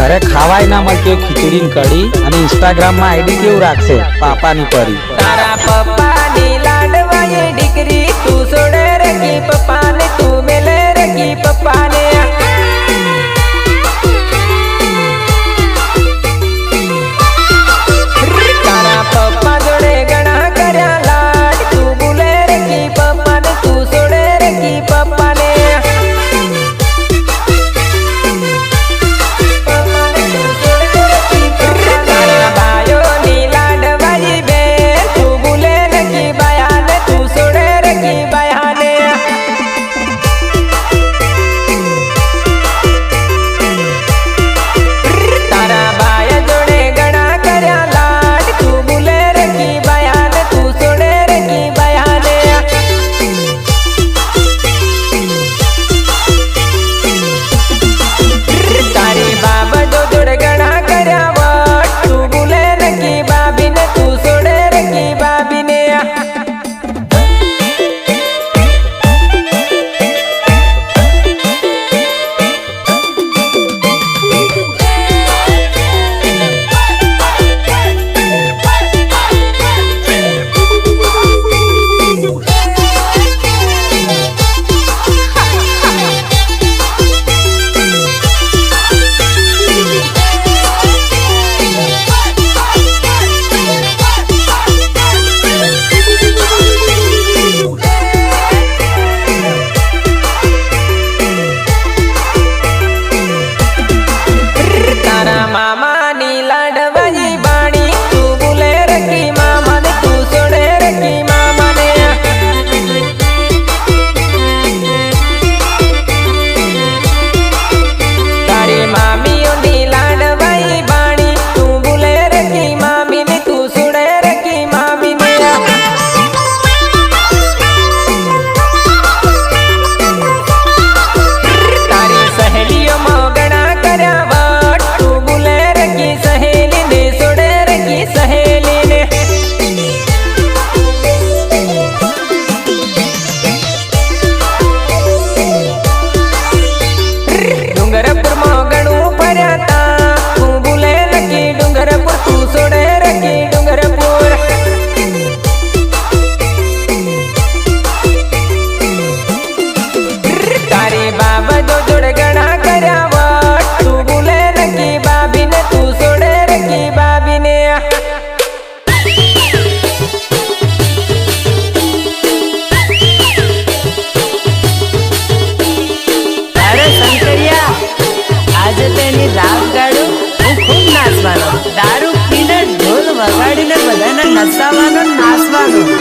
घरे खावाय ना मळते खिचड़ी न कड़ी અને इंस्टाग्राम में आईडी केवू राखशे पापानी परी। तारा पप्पा नी लाडवाई डिकरी तू सोडे रे की पप्पा ने तू मेले रे की पप्पा ने तारा पप्पा जोड़े गणा करया लाड तू बुले रे की पप्पा ने तू सोडे रे की पप्पा ने દારૂ પીને ઢોલ વગાડીને બધાને નચાવવાનો નાચવાનો।